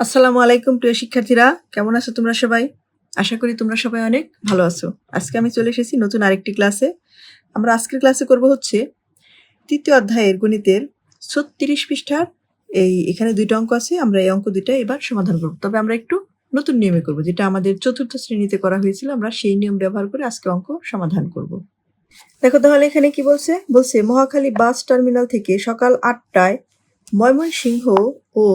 আসসালামু আলাইকুম প্রিয় শিক্ষার্থীরা, কেমন আছো তোমরা সবাই? আশা করি তোমরা সবাই অনেক ভালো আছো। আজকে আমি চলে এসেছি নতুন আরেকটি ক্লাসে। আমরা আজকের ক্লাসে করব হচ্ছে তৃতীয় অধ্যায়ের গণিতের 36 পৃষ্ঠার এখানে দুইটা অঙ্ক আছে। আমরা এই অঙ্ক দুইটা এবার সমাধান করব। তবে আমরা একটু নতুন নিয়মে করব, যেটা আমাদের চতুর্থ শ্রেণীতে করা হয়েছিল। আমরা সেই নিয়ম ব্যবহার করে আজকে অঙ্ক সমাধান করব। দেখো তাহলে এখানে কি বলছে? বলছে মহাখালী বাস টার্মিনাল থেকে সকাল 8টায় ময়মনসিংহ ও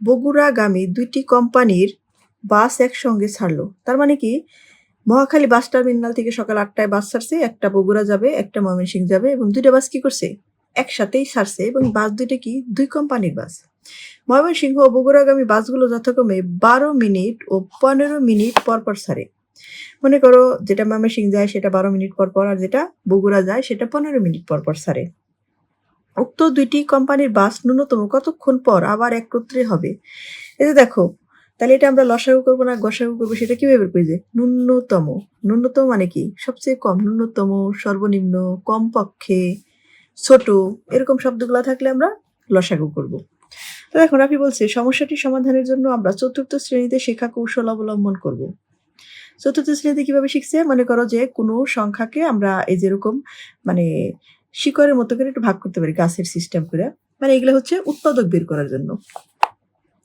বগুড়াগামী দুইটি কোম্পানির বাস একসঙ্গে ছাড়লো। তার মানে কি, মহাখালী বাস টার্মিনাল থেকে সকাল 8টায় বাস ছাড়ছে, একটা বগুড়া যাবে, একটা ময়মনসিংহ যাবে, এবং দুইটা বাস কি করছে? একসাথেই ছাড়ছে, এবং বাস দুইটা কি? দুই কোম্পানির বাস। ময়মনসিংহ ও বগুড়াগামী বাসগুলো যথাক্রমে 12 মিনিট ও 15 মিনিট পর পর ছাড়ে। মনে করো যেটা ময়মনসিংহ যায় সেটা 12 মিনিট পর পর, আর যেটা বগুড়া যায় সেটা 15 মিনিট পর পর ছাড়ে। উক্ত দুইটি কোম্পানির বাস ন্যূনতম কতক্ষণ পর আবার একত্রে হবে? এই যে দেখো, তাহলে এটা আমরা লসাগু করবো না গসাগু করবো, সেটা কিভাবে বের করি? যে ন্যূনতম, ন্যূনতম মানে কি? সবচেয়ে কম, ন্যূনতম, সর্বনিম্ন, কমপক্ষে, ছোট, এরকম শব্দগুলো থাকলে আমরা লসাগু করব। তো এখন রাফি বলছে সমস্যাটি সমাধানের জন্য আমরা চতুর্থ শ্রেণীতে শেখা কৌশল অবলম্বন করব। চতুর্থ শ্রেণীতে কিভাবে শিখছে? মনে করো যে কোনো সংখ্যাকে আমরা এই যেরকম মানে শিকড়ের মতো করে একটু ভাগ করতে পারি, গাছের সিস্টেম করে। মানে এগুলো হচ্ছে উৎপাদক বের করার জন্য।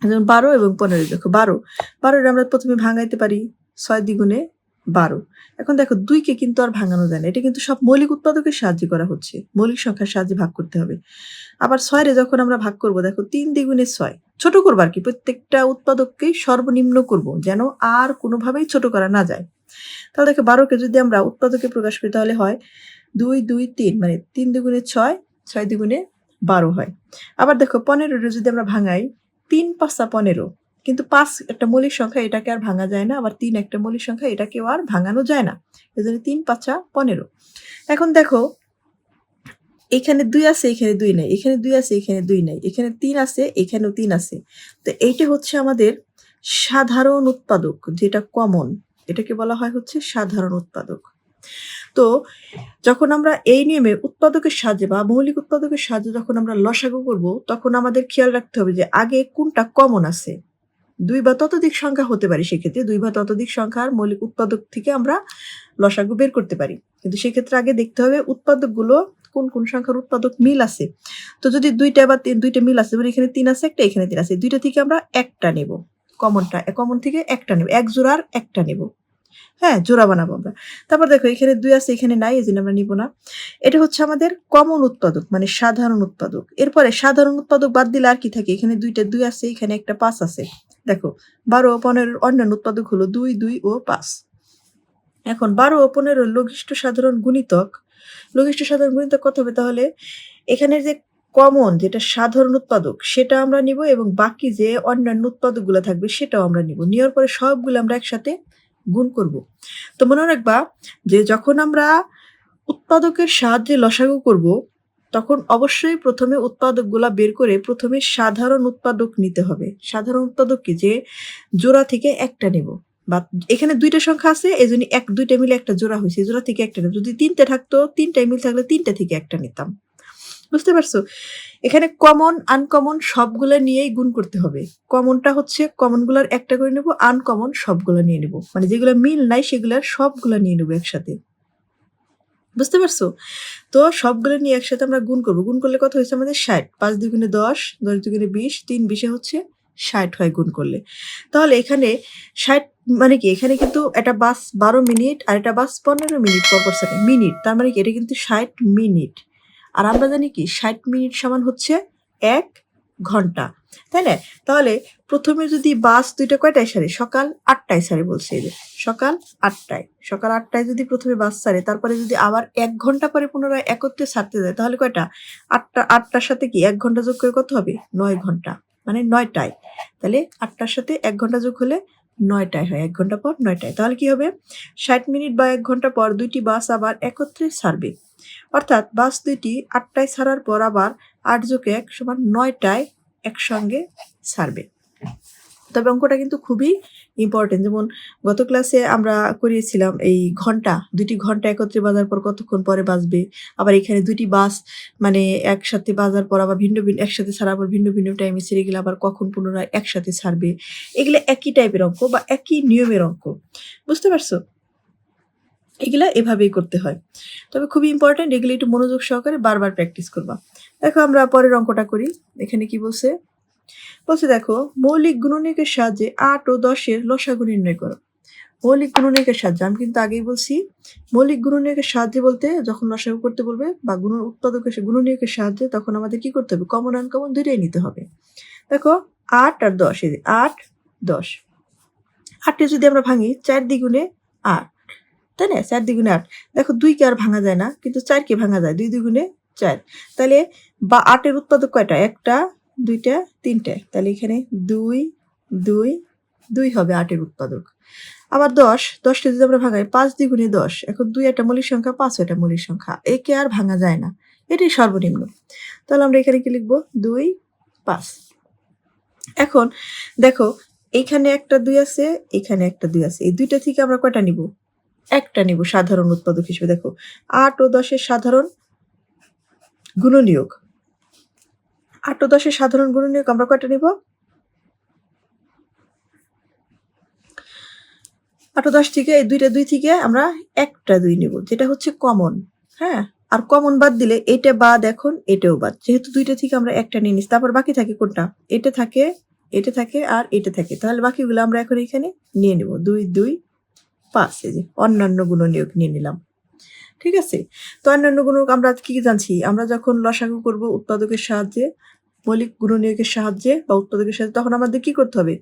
যেমন 12 এবং 15। দেখো 12 আমরা প্রথমে ভাঙাইতে পারি 6 দ্বিগুণে 12। এখন দেখো 2কে কিন্তু আর ভাঙানো যায় না, এটা কিন্তু সব মৌলিক উৎপাদকের সাহায্যে করা হচ্ছে, মৌলিক সংখ্যার সাহায্যে ভাগ করতে হবে। আবার 6 যখন আমরা ভাগ করব, দেখো 3 দ্বিগুণে 6, ছোট করবো আর কি, প্রত্যেকটা উৎপাদককেই সর্বনিম্ন করব, যেন আর কোনোভাবেই ছোট করা না যায়। তাহলে দেখো 12কে যদি আমরা উৎপাদকে প্রকাশ করি তাহলে হয় 2 2 3, মানে 3 দ্বিগুণে 6, 6 দ্বিগুণে 12 হয়। আবার দেখো 15 যদি আমরা ভাঙাই, 3 5 15, কিন্তু 5 একটা মৌলিক সংখ্যা, এটাকে আর ভাঙা যায় না। আবার 3 একটা মৌলিক সংখ্যা, এটাকেও আর ভাঙানো যায় না। এজন্য 3 5 15। এখন দেখো এখানে 2 আছে, এখানে 2 নাই, এখানে 2 আছে, এখানে 2 নাই, এখানে 3 আছে, এখানেও 3 আছে। তো এইটা হচ্ছে আমাদের সাধারণ উৎপাদক, যেটা কমন, এটাকে বলা হয় হচ্ছে সাধারণ উৎপাদক। তো যখন আমরা এই নিয়মে উৎপাদকের সাহায্যে বা মৌলিক উৎপাদকের সাহায্যে যখন আমরা লসাগু করব, তখন আমাদের খেয়াল রাখতে হবে যে আগে কোনটা কমন আছে। 2 বা ততোধিক সংখ্যা হতে পারে, সেক্ষেত্রে 2 বা ততোধিক সংখ্যার মৌলিক উৎপাদক থেকে আমরা লসাগু বের করতে পারি। কিন্তু সেক্ষেত্রে আগে দেখতে হবে উৎপাদকগুলো কোন কোন সংখ্যার উৎপাদক মিল আছে। তো যদি 2টা বা 2টা মিল আছে, মানে এখানে 3 আছে একটা, এখানে 3 আছে, 2টা থেকে আমরা একটা নেব, কমনটা, কমন থেকে একটা নেব, এক জোড়ার একটা নেব। হ্যাঁ, জোড়া বানাবো আমরা। তারপর দেখো এখানে 2 আছে, এখানে নাই, এজন্য আমরা নিব না। এটা হচ্ছে আমাদের কমন উৎপাদক, মানে সাধারণ উৎপাদক। এরপরে সাধারণ উৎপাদক বাদ দিলে আর কি থাকে? এখানে 2টা 2 আছে, এখানে একটা 5 আছে। দেখো 12 ও 15 এর অন্যান্য উৎপাদক হলো 2 2 ও 5। এখন 12 ও 15 লঘিষ্ঠ সাধারণ গুণিতক, লঘিষ্ঠ সাধারণ গুণিতক কত হবে? তাহলে এখানে যে কমন, যেটা সাধারণ উৎপাদক, সেটা আমরা নিব, এবং বাকি যে অন্যান্য উৎপাদকগুলো থাকবে সেটাও আমরা নিব। নেওয়ার পরে সবগুলো আমরা একসাথে গুণ করব। তো মনে রাখবা যে যখন আমরা উৎপাদকের সাহায্যে লসাগু করব, তখন অবশ্যই প্রথমে উৎপাদকগুলা বের করে প্রথমে সাধারণ উৎপাদক নিতে হবে। সাধারণ উৎপাদক কি? যে জোড়া থেকে একটা নেব, বা এখানে 2টা সংখ্যা আছে, এজন্য 2টা মিলে একটা জোড়া হয়েছে, জোড়া থেকে একটা নেব। যদি 3টে থাকতো, 3টাই মিল থাকলে 3টা থেকে একটা নিতাম। বুঝতে পারছো? এখানে কমন আনকমন সবগুলা নিয়েই গুণ করতে হবে। কমনটা হচ্ছে কমনগুলার একটা করে নেব, আনকমন সবগুলা নিয়ে নেব, মানে যেগুলো মিল নাই সেগুলার সবগুলা নিয়ে নেব একসাথে। বুঝতে পারছো? তো সবগুলো নিয়ে একসাথে আমরা গুণ করব। গুণ করলে কত হয়েছে আমাদের? 60। 5 দুগুণে 10, 10 দুগুণে 20, 3 20 হচ্ছে 60 হয় গুণ করলে। তাহলে এখানে 60 মানে কি? এখানে কিন্তু একটা বাস 12 মিনিট আর একটা বাস 15 মিনিট পর পর ছাড়ে। মিনিট, তার মানে কি? এটা কিন্তু 60 মিনিট। আর আমরা জানি কি 60 মিনিট সমান হচ্ছে 1 ঘন্টা। তাই না? তাহলে প্রথমে যদি বাস 2টা কয়টায় ছাড়ে? সকাল 8টায় ছাড়ে বলছে, এই যে সকাল 8টায়। সকাল 8টায় যদি প্রথমে বাস ছাড়ে, তারপরে যদি আবার 1 ঘন্টা পরে পুনরায় একত্রে ছাড়তে যায়, তাহলে কয়টা? 8টার সাথে কি 1 ঘন্টা যোগ করে কত হবে? 9 ঘন্টা, মানে 9টায়। তাহলে 8টার সাথে 1 ঘন্টা যোগ হলে 9টায় হয়, 1 ঘন্টা পর 9টায়। তাহলে কি হবে? 60 মিনিট বা 1 ঘন্টা পর 2টি বাস আবার একত্রে ছাড়বে। অর্থাৎ বাস 2টি 8টায় ছাড়ার পর আবার 8 যোগ 1 সমান 9টায় একসঙ্গে ছাড়বে। তবে অঙ্কটা কিন্তু খুবই ইম্পর্টেন্ট। যেমন গত ক্লাসে আমরা করিয়েছিলাম এই ঘন্টা, ২ টি ঘন্টা একত্রে বাজার পর কতক্ষণ পরে বাজবে। আবার এখানে ২ টি বাস মানে একসাথে বাজার পর আবার ভিন্ন একসাথে ছাড়া আবার ভিন্ন টাইমে ছেড়ে গেলে আবার কখন পুনরায় একসাথে ছাড়বে। এগুলা একই টাইপের অঙ্ক বা একই নিয়মের অঙ্ক। বুঝতে পারছো? এগুলা এভাবেই করতে হয়। তবে খুবই ইম্পর্টেন্ট, এগুলো একটু মনোযোগ সহকারে বারবার প্র্যাকটিস করবা। দেখো আমরা পরের অঙ্কটা করি। এখানে কি বলছে? বলছে দেখো, মৌলিক গুণনীয়কের সাহায্যে ৮ ও ১০ এর লসাগু নির্ণয় করো। মৌলিক গুণনীয়কের সাহায্যে, আমি কিন্তু আগেই বলছি মৌলিক গুণনীয়কের সাহায্যে বলতে যখন লসাগু করতে বলবে বা গুণনীয়কের সাহায্যে, তখন আমাদের কি করতে হবে? কমন আনকমন দুইটাই নিতে হবে। দেখো ৮ আর ১০, এই যে ৮ ১০। ৮ কে যদি আমরা ভাঙি ৪ দ্বিগুণে ৮, তাই না? ৪ দ্বিগুণে ৮। দেখো ২ কে আর ভাঙা যায় না, কিন্তু ৪ কে ভাঙা যায়। ২ দ্বিগুণে ৪। তাহলে বা ৮ এর উৎপাদক কয়টা? ১টা ২টা ৩টে। তাহলে এখানে ২ ২ ২ হবে ৮ এর উৎপাদক। আবার ১০ কে যদি আমরা ভাঙাই ৫ দ্বিগুণে ১০। এখন ২ একটা মৌলিক সংখ্যা, ৫ একটা মৌলিক সংখ্যা। একে আর ভাঙা যায় না। এটাই সর্বনিম্ন। তাহলে আমরা এখানে কি লিখব? ২ ৫। এখন দেখো এইখানে একটা ২ আছে, এখানে একটা ২ আছে। এই দুইটা থেকে আমরা কয়টা নিব? একটা নিব সাধারণ উৎপাদক হিসেবে। দেখো ৮ ও ১০ এর সাধারণ গুণনীয়ক। ৮ ও ১০ এর সাধারণ গুণনীয়ক আমরা কয়টা নিব? ৮ ও ১০ থেকে এই দুইটা ২ থেকে আমরা একটা ২ নিব, যেটা হচ্ছে কমন। হ্যাঁ, আর কমন বাদ দিলে এটা বাদ, এখন এটাও বাদ। যেহেতু দুইটা থেকে আমরা একটা নিয়ে নিচ্ছি, তারপর বাকি থাকে কোনটা? এটা থাকে, এটা থাকে আর এটা থাকে। তাহলে বাকিগুলো আমরা এখন এখানে নিয়ে নেব। ২ ২ ৫, এই যে অন্যান্য গুণনীয়ক নিয়ে নিলাম। ঠিক আছে? তো অন্যান্য গুণনীয়ক আমরা কি জানছি? আমরা যখন লসাগু করব উৎপাদকের সাহায্যে, মৌলিক গুণনীয়কের সাহায্যে বা উৎপাদকের সাহায্যে, তখন আমাদের কি করতে হবে?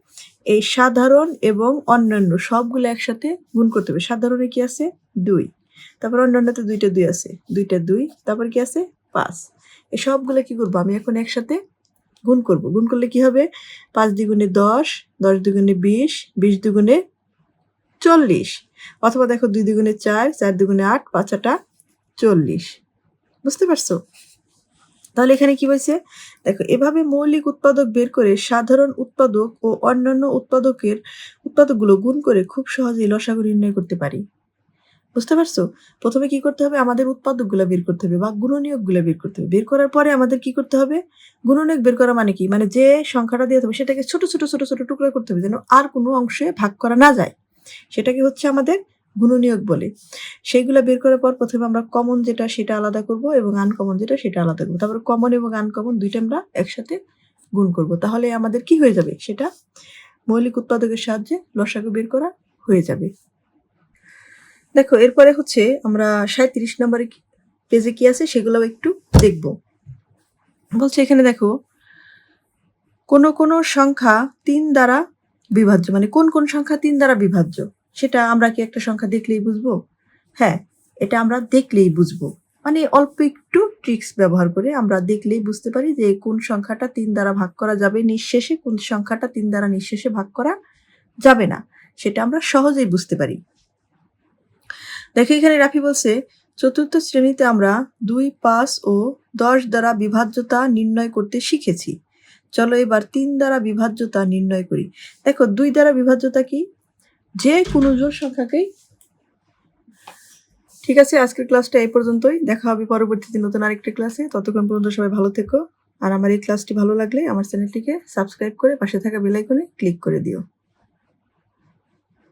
এই সাধারণ এবং অন্যান্য সবগুলো একসাথে গুণ করতে হবে। সাধারণে কি আছে? ২। তারপর অন্যান্যতে ২টা ২ আছে। ২টা ২, তারপর কি আছে? ৫। এই সবগুলো কি করব? আমি এখন একসাথে গুণ করব। গুণ করলে কি হবে? ৫ দ্বিগুণে ১০, ১০ দ্বিগুণে ২০, ২০ দ্বিগুণে ৪০। অথবা দেখো ২ দ্বিগুণে ৪, ৪ দ্বিগুণে ৮, ৫ ৮ ৪০। বুঝতে পারছো? তাহলে এখানে কি হয়েছে? দেখো এভাবে মৌলিক উৎপাদক বের করে সাধারণ উৎপাদক ও অন্যান্য উৎপাদকগুলো গুণ করে খুব সহজেই লসাগু নির্ণয় করতে পারি। বুঝতে পারছো? প্রথমে কি করতে হবে? আমাদের উৎপাদকগুলো বের করতে হবে বা গুণনীয়কগুলো বের করতে হবে। বের করার পরে আমাদের কি করতে হবে? গুণনীয়ক বের করা মানে কি? মানে যে সংখ্যাটা দিয়ে হবে সেটাকে ছোট ছোট ছোট ছোট টুকরা করতে হবে, যেন আর কোনো অংশে ভাগ করা না যায়। সেটাকে হচ্ছে আমাদের গুণনীয়ক বলে। সেইগুলা বের করার পর প্রথমে আমরা কমন যেটা সেটা আলাদা করব এবং আনকমন যেটা সেটা আলাদা করব। তারপর কমন এবং আনকমন দুইটা আমরা একসাথে গুণ করব। তাহলে আমাদের কি হয়ে যাবে? সেটা মৌলিক উৎপাদকের সাহায্যে লসাগু বের করা হয়ে যাবে। দেখো এরপরে হচ্ছে আমরা ৩৭ নম্বরে পেজে কি আছে সেগুলোও একটু দেখব। বলছে এখানে দেখো, কোন সংখ্যা ৩ দ্বারা বিভাজ্য, মানে কোন সংখ্যা ৩ দ্বারা বিভাজ্য সেটা আমরা কি একটা সংখ্যা দেখলেই বুঝবো? হ্যাঁ, এটা আমরা দেখলেই বুঝবো। মানে অল্প একটু ট্রিক্স ব্যবহার করে আমরা দেখলেই বুঝতে পারি যে কোন সংখ্যাটা ৩ দ্বারা ভাগ করা যাবে নিঃশেষে, কোন সংখ্যাটা ৩ দ্বারা নিঃশেষে ভাগ করা যাবে না, সেটা আমরা সহজেই বুঝতে পারি। দেখো এখানে রাফি বলছে, চতুর্থ শ্রেণীতে আমরা ২, ৫ ও ১০ দ্বারা বিভাজ্যতা নির্ণয় করতে শিখেছি। চলো এবার ৩ দ্বারা বিভাজ্যতা নির্ণয় করি। দেখো ২ দ্বারা বিভাজ্যতা কি? যে কোনো জোড় সংখ্যাকেই। ঠিক আছে, আজকের ক্লাসটা এই পর্যন্তই। দেখা হবে পরবর্তীতে নতুন আরেকটা ক্লাসে। ততক্ষণ পর্যন্ত সবাই ভালো থেকো। আর আমার এই ক্লাসটি ভালো লাগলে আমার চ্যানেলটিকে সাবস্ক্রাইব করে পাশে থাকা বেল আইকনে ক্লিক করে দিও।